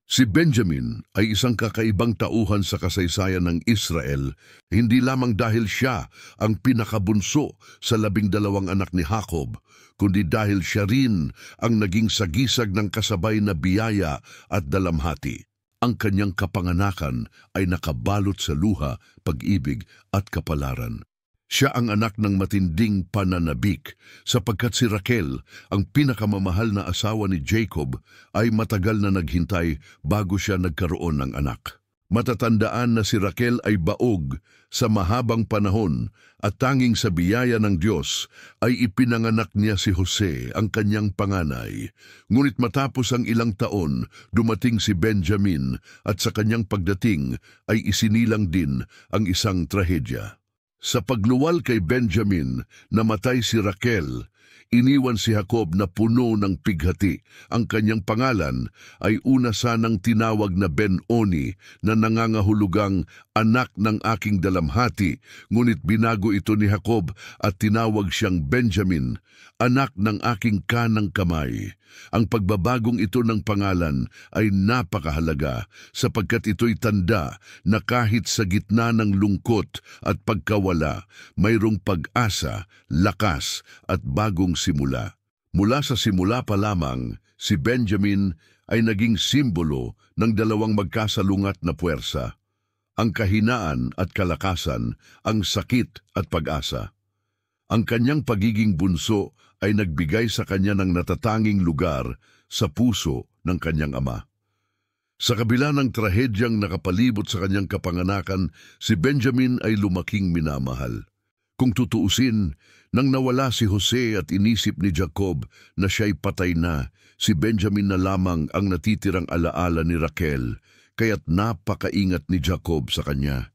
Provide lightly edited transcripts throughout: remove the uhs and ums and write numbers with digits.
Si Benjamin ay isang kakaibang tauhan sa kasaysayan ng Israel, hindi lamang dahil siya ang pinakabunso sa 12 anak ni Jacob, kundi dahil siya rin ang naging sagisag ng kasabay na biyaya at dalamhati. Ang kanyang kapanganakan ay nakabalot sa luha, pag-ibig at kapalaran. Siya ang anak ng matinding pananabik sapagkat si Raquel, ang pinakamamahal na asawa ni Jacob, ay matagal na naghintay bago siya nagkaroon ng anak. Matatandaan na si Raquel ay baog sa mahabang panahon at tanging sa biyaya ng Diyos ay ipinanganak niya si Jose, ang kanyang panganay. Ngunit matapos ang ilang taon, dumating si Benjamin at sa kanyang pagdating ay isinilang din ang isang trahedya. Sa pagluwal kay Benjamin, namatay si Raquel. Iniwan si Jacob na puno ng pighati. Ang kanyang pangalan ay una sanang tinawag na Ben-Oni, na nangangahulugang anak ng aking dalamhati, ngunit binago ito ni Jacob at tinawag siyang Benjamin, anak ng aking kanang kamay. Ang pagbabagong ito ng pangalan ay napakahalaga sapagkat ito'y tanda na kahit sa gitna ng lungkot at pagkawala, mayroong pag-asa, lakas at bagong simula. Mula sa simula pa lamang, si Benjamin ay naging simbolo ng dalawang magkasalungat na puwersa, ang kahinaan at kalakasan, ang sakit at pag-asa. Ang kanyang pagiging bunso ay nagbigay sa kanya ng natatanging lugar sa puso ng kanyang ama. Sa kabila ng trahedyang nakapalibot sa kanyang kapanganakan, si Benjamin ay lumaking minamahal. Kung tutuusin, nang nawala si Jose at inisip ni Jacob na siya'y patay na, si Benjamin na lamang ang natitirang alaala ni Raquel, kaya't napakaingat ni Jacob sa kanya.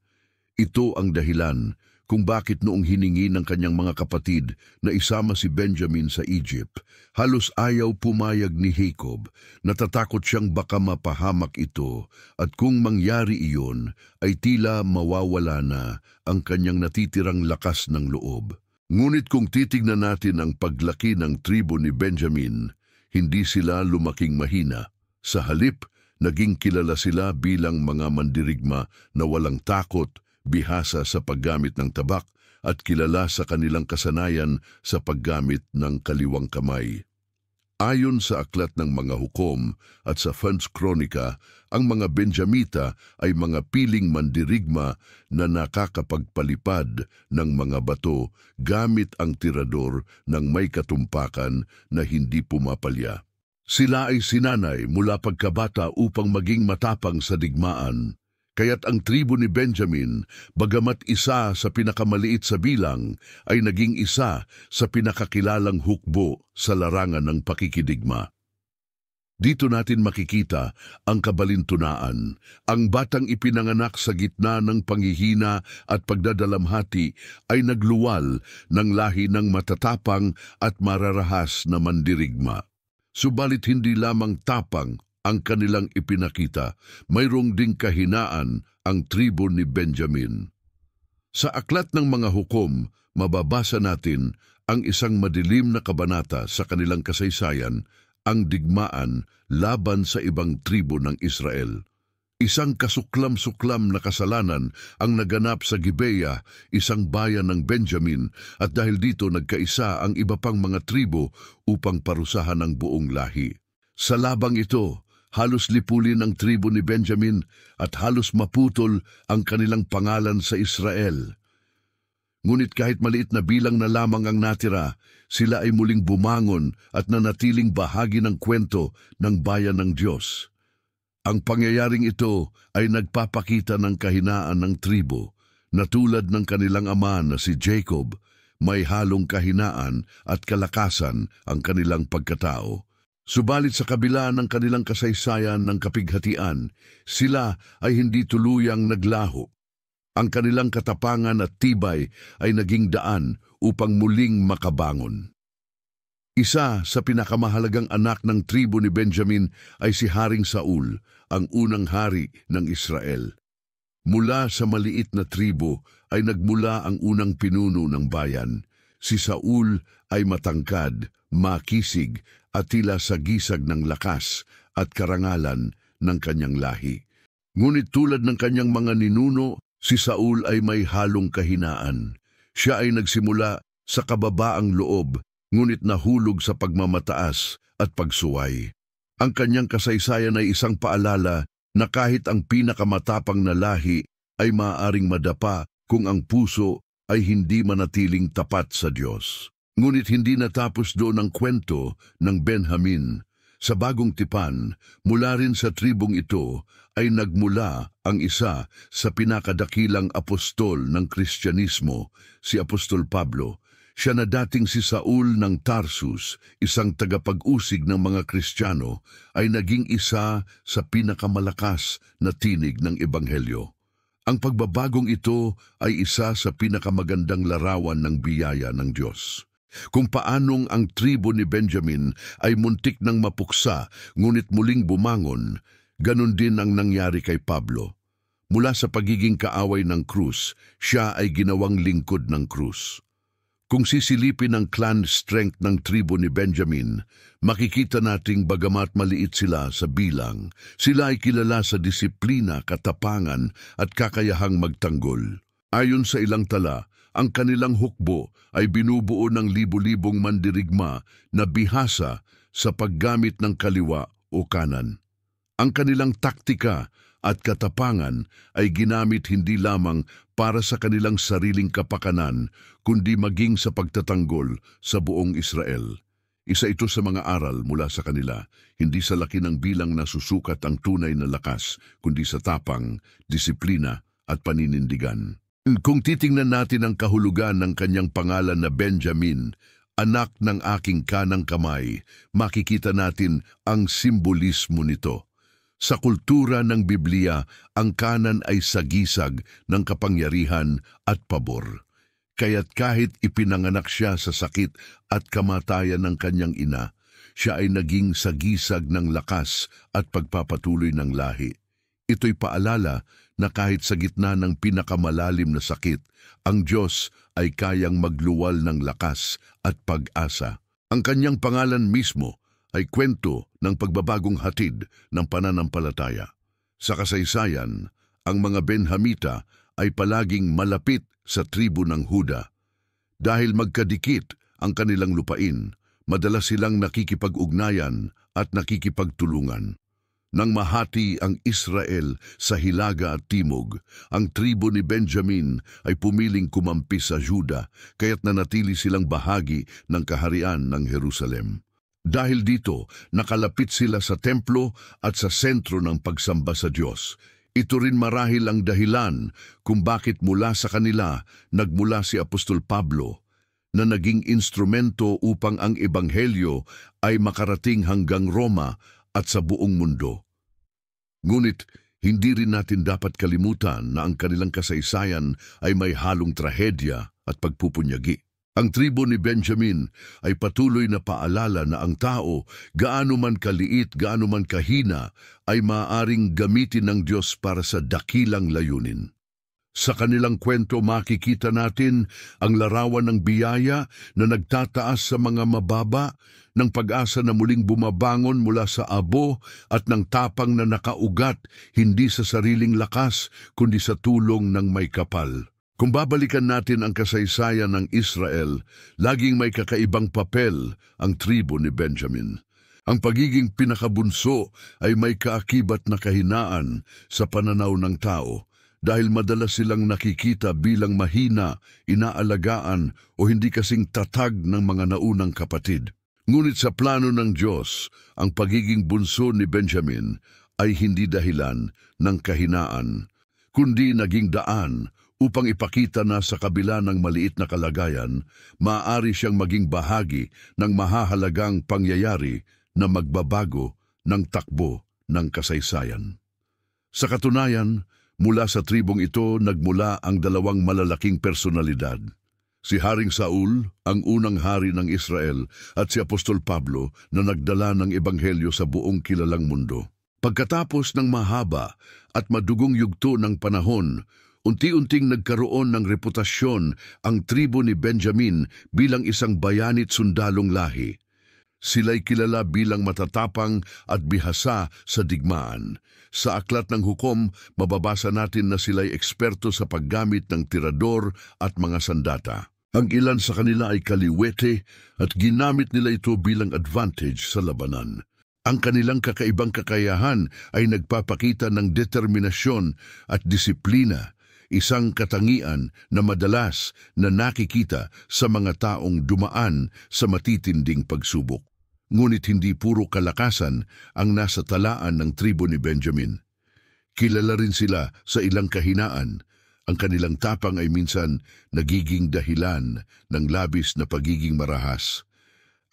Ito ang dahilan kung bakit noong hiningi ng kanyang mga kapatid na isama si Benjamin sa Egypt, halos ayaw pumayag ni Jacob. Natatakot siyang baka mapahamak ito at kung mangyari iyon ay tila mawawala na ang kanyang natitirang lakas ng loob. Ngunit kung titignan natin ang paglaki ng tribo ni Benjamin, hindi sila lumaking mahina. Sa halip, naging kilala sila bilang mga mandirigma na walang takot, bihasa sa paggamit ng tabak at kilala sa kanilang kasanayan sa paggamit ng kaliwang kamay. Ayon sa aklat ng mga hukom at sa First Chronica, ang mga Benjamita ay mga piling mandirigma na nakakapagpalipad ng mga bato gamit ang tirador ng may katumpakan na hindi pumapalya. Sila ay sinanay mula pagkabata upang maging matapang sa digmaan. Kaya't ang tribo ni Benjamin, bagamat isa sa pinakamaliit sa bilang, ay naging isa sa pinakakilalang hukbo sa larangan ng pakikidigma. Dito natin makikita ang kabalintunaan. Ang batang ipinanganak sa gitna ng panghihina at pagdadalamhati ay nagluwal ng lahi ng matatapang at mararahas na mandirigma. Subalit hindi lamang tapang ang kanilang ipinakita, mayroong ding kahinaan ang tribo ni Benjamin. Sa aklat ng mga hukom, mababasa natin ang isang madilim na kabanata sa kanilang kasaysayan, ang digmaan laban sa ibang tribo ng Israel. Isang kasuklam-suklam na kasalanan ang naganap sa Gibeah, isang bayan ng Benjamin, at dahil dito nagkaisa ang iba pang mga tribo upang parusahan ang buong lahi. Sa labang ito, halos lipulin ang tribo ni Benjamin at halos maputol ang kanilang pangalan sa Israel. Ngunit kahit maliit na bilang na lamang ang natira, sila ay muling bumangon at nanatiling bahagi ng kwento ng bayan ng Diyos. Ang pangyayaring ito ay nagpapakita ng kahinaan ng tribo, na tulad ng kanilang ama na si Jacob, may halong kahinaan at kalakasan ang kanilang pagkatao. Subalit sa kabila ng kanilang kasaysayan ng kapighatian, sila ay hindi tuluyang naglaho. Ang kanilang katapangan at tibay ay naging daan upang muling makabangon. Isa sa pinakamahalagang anak ng tribo ni Benjamin ay si Haring Saul, ang unang hari ng Israel. Mula sa maliit na tribo ay nagmula ang unang pinuno ng bayan. Si Saul ay matangkad, makisig at tila sagisag ng lakas at karangalan ng kanyang lahi. Ngunit tulad ng kanyang mga ninuno, si Saul ay may halong kahinaan. Siya ay nagsimula sa kababaang loob, ngunit nahulog sa pagmamataas at pagsuway. Ang kanyang kasaysayan ay isang paalala na kahit ang pinakamatapang na lahi ay maaaring madapa kung ang puso ay hindi manatiling tapat sa Diyos. Ngunit hindi natapos doon ang kwento ng Benjamin. Sa bagong tipan, mula rin sa tribong ito ay nagmula ang isa sa pinakadakilang apostol ng Kristyanismo, si Apostol Pablo. Siya na dating si Saul ng Tarsus, isang tagapag-usig ng mga Kristiyano, ay naging isa sa pinakamalakas na tinig ng Ebanghelyo. Ang pagbabagong ito ay isa sa pinakamagandang larawan ng biyaya ng Diyos. Kung paanong ang tribo ni Benjamin ay muntik ng mapuksa ngunit muling bumangon, ganun din ang nangyari kay Pablo. Mula sa pagiging kaaway ng krus, siya ay ginawang lingkod ng krus. Kung sisilipin ang clan strength ng tribo ni Benjamin, makikita nating bagamat maliit sila sa bilang, sila ay kilala sa disiplina, katapangan at kakayahang magtanggol. Ayon sa ilang tala, ang kanilang hukbo ay binubuo ng libu-libong mandirigma na bihasa sa paggamit ng kaliwa o kanan. Ang kanilang taktika at katapangan ay ginamit hindi lamang para sa kanilang sariling kapakanan, kundi maging sa pagtatanggol sa buong Israel. Isa ito sa mga aral mula sa kanila, hindi sa laki ng bilang na susukat ang tunay na lakas, kundi sa tapang, disiplina at paninindigan. Kung titingnan natin ang kahulugan ng kanyang pangalan na Benjamin, anak ng aking kanang kamay, makikita natin ang simbolismo nito. Sa kultura ng Biblia, ang kanan ay sagisag ng kapangyarihan at pabor. Kaya't kahit ipinanganak siya sa sakit at kamatayan ng kanyang ina, siya ay naging sagisag ng lakas at pagpapatuloy ng lahi. Ito'y paalala na kahit sa gitna ng pinakamalalim na sakit, ang Diyos ay kayang magluwal ng lakas at pag-asa. Ang kanyang pangalan mismo ay kwento ng pagbabagong hatid ng pananampalataya. Sa kasaysayan, ang mga Benhamita ay palaging malapit sa tribo ng Huda. Dahil magkadikit ang kanilang lupain, madalas silang nakikipag-ugnayan at nakikipagtulungan. Nang mahati ang Israel sa hilaga at timog, ang tribo ni Benjamin ay pumiling kumampi sa Juda, kaya't nanatili silang bahagi ng kaharian ng Jerusalem. Dahil dito, nakalapit sila sa templo at sa sentro ng pagsamba sa Diyos. Ito rin marahil ang dahilan kung bakit mula sa kanila nagmula si Apostol Pablo, na naging instrumento upang ang Ebanghelyo ay makarating hanggang Roma at sa buong mundo. Ngunit, hindi rin natin dapat kalimutan na ang kanilang kasaysayan ay may halong trahedya at pagpupunyagi. Ang tribo ni Benjamin ay patuloy na paalala na ang tao, gaano man kaliit, gaano man kahina, ay maaaring gamitin ng Diyos para sa dakilang layunin. Sa kanilang kwento makikita natin ang larawan ng biyaya na nagtataas sa mga mababa, ng pag-asa na muling bumabangon mula sa abo at ng tapang na nakaugat hindi sa sariling lakas kundi sa tulong ng may kapal. Kung babalikan natin ang kasaysayan ng Israel, laging may kakaibang papel ang tribo ni Benjamin. Ang pagiging pinakabunso ay may kaakibat na kahinaan sa pananaw ng tao, dahil madalas silang nakikita bilang mahina, inaalagaan o hindi kasing tatag ng mga naunang kapatid. Ngunit sa plano ng Diyos, ang pagiging bunso ni Benjamin ay hindi dahilan ng kahinaan, kundi naging daan upang ipakita na sa kabila ng maliit na kalagayan, maaari siyang maging bahagi ng mahahalagang pangyayari na magbabago ng takbo ng kasaysayan. Sa katunayan, mula sa tribong ito nagmula ang dalawang malalaking personalidad. Si Haring Saul, ang unang hari ng Israel, at si Apostol Pablo na nagdala ng Ebanghelyo sa buong kilalang mundo. Pagkatapos ng mahaba at madugong yugto ng panahon, unti-unting nagkaroon ng reputasyon ang tribo ni Benjamin bilang isang bayanit sundalong lahi. Sila'y kilala bilang matatapang at bihasa sa digmaan. Sa aklat ng hukom, mababasa natin na sila'y eksperto sa paggamit ng tirador at mga sandata. Ang ilan sa kanila ay kaliwete at ginamit nila ito bilang advantage sa labanan. Ang kanilang kakaibang kakayahan ay nagpapakita ng determinasyon at disiplina, isang katangian na madalas na nakikita sa mga taong dumaan sa matitinding pagsubok. Ngunit hindi puro kalakasan ang nasa talaan ng tribo ni Benjamin. Kilala rin sila sa ilang kahinaan. Ang kanilang tapang ay minsan nagiging dahilan ng labis na pagiging marahas.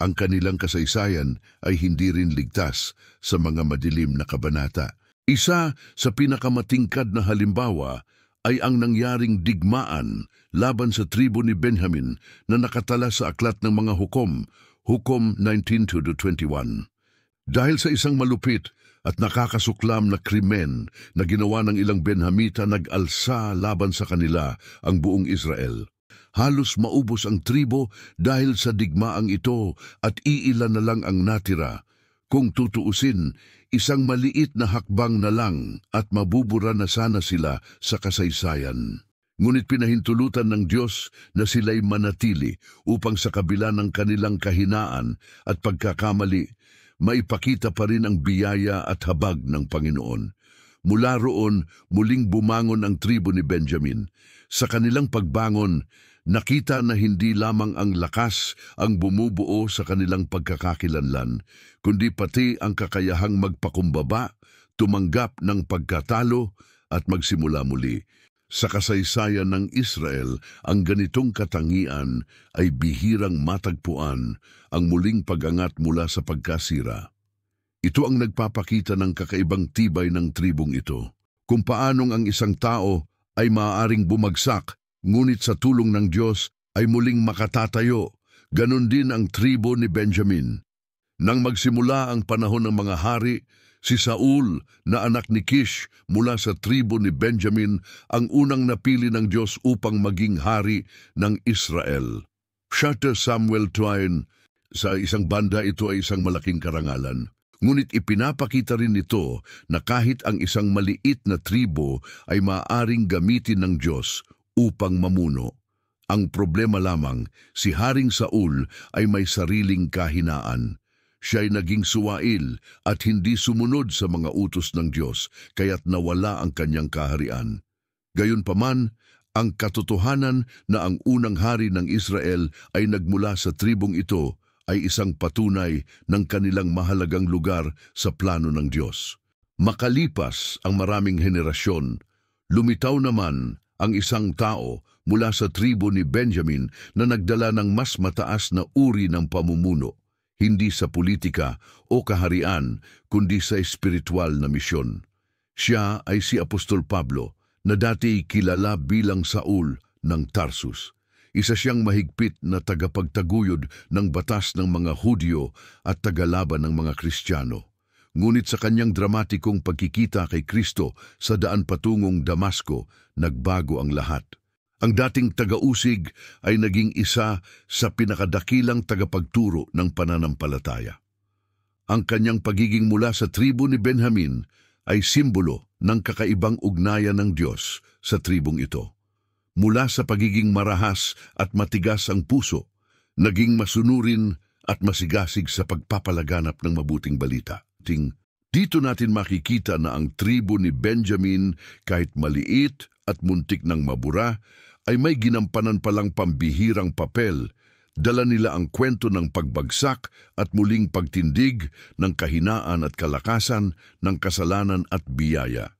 Ang kanilang kasaysayan ay hindi rin ligtas sa mga madilim na kabanata. Isa sa pinakamatingkad na halimbawa ay ang nangyaring digmaan laban sa tribo ni Benjamin na nakatala sa aklat ng mga hukom, Hukom 19:21. Dahil sa isang malupit at nakakasuklam na krimen na ginawa ng ilang Benhamita, nag-alsa laban sa kanila ang buong Israel. Halos maubos ang tribo dahil sa digmaang ito at iilan na lang ang natira. Kung tutuusin, isang maliit na hakbang na lang at mabubura na sana sila sa kasaysayan. Ngunit pinahintulutan ng Diyos na sila'y manatili upang sa kabila ng kanilang kahinaan at pagkakamali, maipakita pa rin ang biyaya at habag ng Panginoon. Mula roon, muling bumangon ang tribo ni Benjamin. Sa kanilang pagbangon, nakita na hindi lamang ang lakas ang bumubuo sa kanilang pagkakakilanlan, kundi pati ang kakayahang magpakumbaba, tumanggap ng pagkatalo at magsimula muli. Sa kasaysayan ng Israel, ang ganitong katangian ay bihirang matagpuan, ang muling pag-angat mula sa pagkasira. Ito ang nagpapakita ng kakaibang tibay ng tribong ito. Kung paanong ang isang tao ay maaaring bumagsak, ngunit sa tulong ng Diyos ay muling makatatayo. Ganon din ang tribo ni Benjamin. Nang magsimula ang panahon ng mga hari, si Saul na anak ni Kish mula sa tribo ni Benjamin ang unang napili ng Diyos upang maging hari ng Israel. Shatter Samuel Twain, sa isang banda ito ay isang malaking karangalan. Ngunit ipinapakita rin ito na kahit ang isang maliit na tribo ay maaaring gamitin ng Diyos upang mamuno. Ang problema lamang, si Haring Saul ay may sariling kahinaan. Siya'y naging suwail at hindi sumunod sa mga utos ng Diyos, kaya't nawala ang kanyang kaharian. Gayunpaman, ang katotohanan na ang unang hari ng Israel ay nagmula sa tribong ito ay isang patunay ng kanilang mahalagang lugar sa plano ng Diyos. Makalipas ang maraming henerasyon, lumitaw naman ang isang tao mula sa tribo ni Benjamin na nagdala ng mas mataas na uri ng pamumuno. Hindi sa politika o kaharian, kundi sa espiritual na misyon. Siya ay si Apostol Pablo, na dati kilala bilang Saul ng Tarsus. Isa siyang mahigpit na tagapagtaguyod ng batas ng mga Hudyo at tagalaban ng mga Kristiyano. Ngunit sa kanyang dramatikong pagkikita kay Kristo sa daan patungong Damasco, nagbago ang lahat. Ang dating taga-usig ay naging isa sa pinakadakilang tagapagturo ng pananampalataya. Ang kanyang pagiging mula sa tribo ni Benjamin ay simbolo ng kakaibang ugnayan ng Diyos sa tribong ito. Mula sa pagiging marahas at matigas ang puso, naging masunurin at masigasig sa pagpapalaganap ng mabuting balita. Dito natin makikita na ang tribo ni Benjamin, kahit maliit at muntik ng mabura, ay may ginampanan palang pambihirang papel. Dala nila ang kwento ng pagbagsak at muling pagtindig ng kahinaan at kalakasan ng kasalanan at biyaya.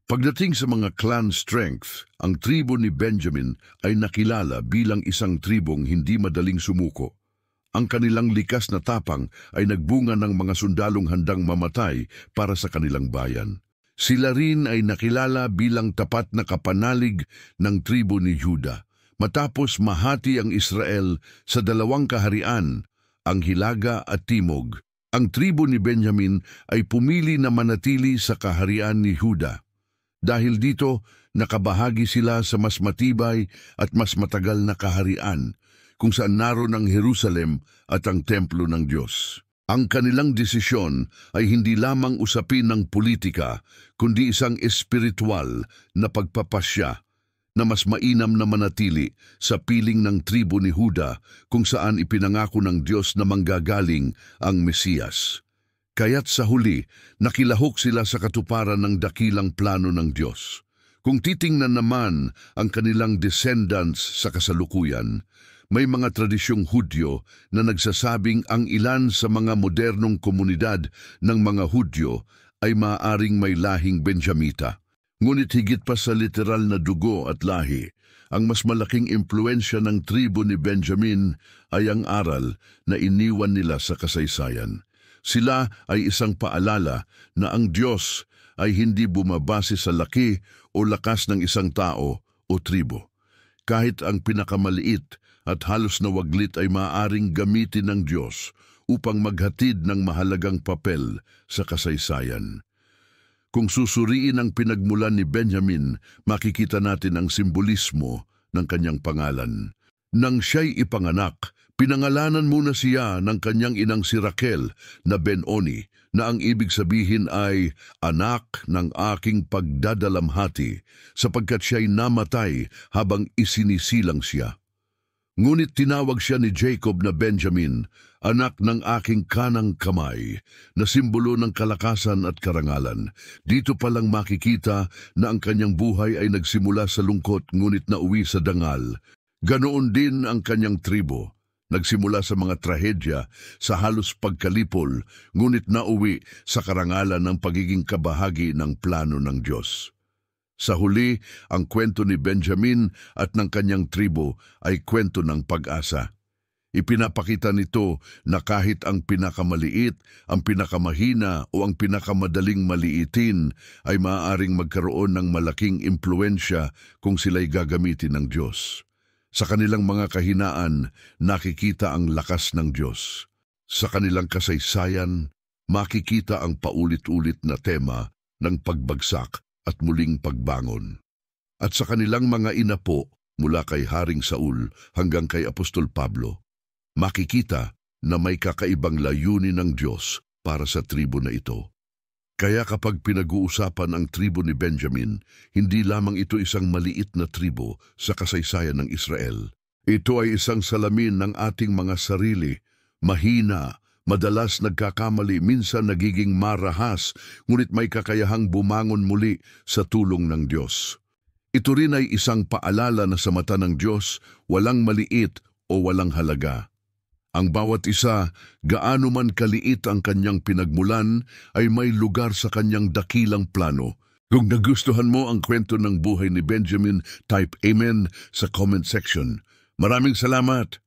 Pagdating sa mga clan strength, ang tribo ni Benjamin ay nakilala bilang isang tribong hindi madaling sumuko. Ang kanilang likas na tapang ay nagbunga ng mga sundalong handang mamatay para sa kanilang bayan. Sila rin ay nakilala bilang tapat na kapanalig ng tribo ni Juda. Matapos mahati ang Israel sa dalawang kaharian, ang Hilaga at Timog, ang tribo ni Benjamin ay pumili na manatili sa kaharian ni Juda. Dahil dito, nakabahagi sila sa mas matibay at mas matagal na kaharian, kung saan naroon ang Jerusalem at ang templo ng Diyos. Ang kanilang desisyon ay hindi lamang usapin ng politika, kundi isang espiritual na pagpapasya na mas mainam na manatili sa piling ng tribo ni Huda kung saan ipinangako ng Diyos na manggagaling ang Mesiyas. Kaya't sa huli, nakilahok sila sa katuparan ng dakilang plano ng Diyos. Kung titingnan naman ang kanilang descendants sa kasalukuyan, may mga tradisyong Hudyo na nagsasabing ang ilan sa mga modernong komunidad ng mga Hudyo ay maaaring may lahing Benjamita. Ngunit higit pa sa literal na dugo at lahi, ang mas malaking impluensya ng tribo ni Benjamin ay ang aral na iniwan nila sa kasaysayan. Sila ay isang paalala na ang Diyos ay hindi bumabase sa laki o lakas ng isang tao o tribo. Kahit ang pinakamaliit at halos na waglit ay maaaring gamitin ng Diyos upang maghatid ng mahalagang papel sa kasaysayan. Kung susuriin ang pinagmulan ni Benjamin, makikita natin ang simbolismo ng kanyang pangalan. Nang siya'y ipanganak, pinangalanan muna siya ng kanyang inang si Raquel na Ben-Oni, na ang ibig sabihin ay anak ng aking pagdadalamhati, sapagkat siya'y namatay habang isinisilang siya. Ngunit tinawag siya ni Jacob na Benjamin, anak ng aking kanang kamay, na simbolo ng kalakasan at karangalan. Dito palang makikita na ang kanyang buhay ay nagsimula sa lungkot ngunit nauwi sa dangal. Ganoon din ang kanyang tribo. Nagsimula sa mga trahedya, sa halos pagkalipol, ngunit nauwi sa karangalan ng pagiging kabahagi ng plano ng Diyos. Sa huli, ang kwento ni Benjamin at ng kanyang tribo ay kwento ng pag-asa. Ipinapakita nito na kahit ang pinakamaliit, ang pinakamahina o ang pinakamadaling maliitin ay maaaring magkaroon ng malaking impluensya kung sila'y gagamitin ng Diyos. Sa kanilang mga kahinaan, nakikita ang lakas ng Diyos. Sa kanilang kasaysayan, makikita ang paulit-ulit na tema ng pagbagsak at muling pagbangon. At sa kanilang mga inapo, mula kay Haring Saul hanggang kay Apostol Pablo, makikita na may kakaibang layunin ng Diyos para sa tribo na ito. Kaya kapag pinag-uusapan ang tribo ni Benjamin, hindi lamang ito isang maliit na tribo sa kasaysayan ng Israel. Ito ay isang salamin ng ating mga sarili, mahina, madalas nagkakamali, minsan nagiging marahas, ngunit may kakayahang bumangon muli sa tulong ng Diyos. Ito rin ay isang paalala na sa mata ng Diyos, walang maliit o walang halaga. Ang bawat isa, gaano man kaliit ang kanyang pinagmulan, ay may lugar sa kanyang dakilang plano. Kung nagustuhan mo ang kwento ng buhay ni Benjamin, type Amen sa comment section. Maraming salamat!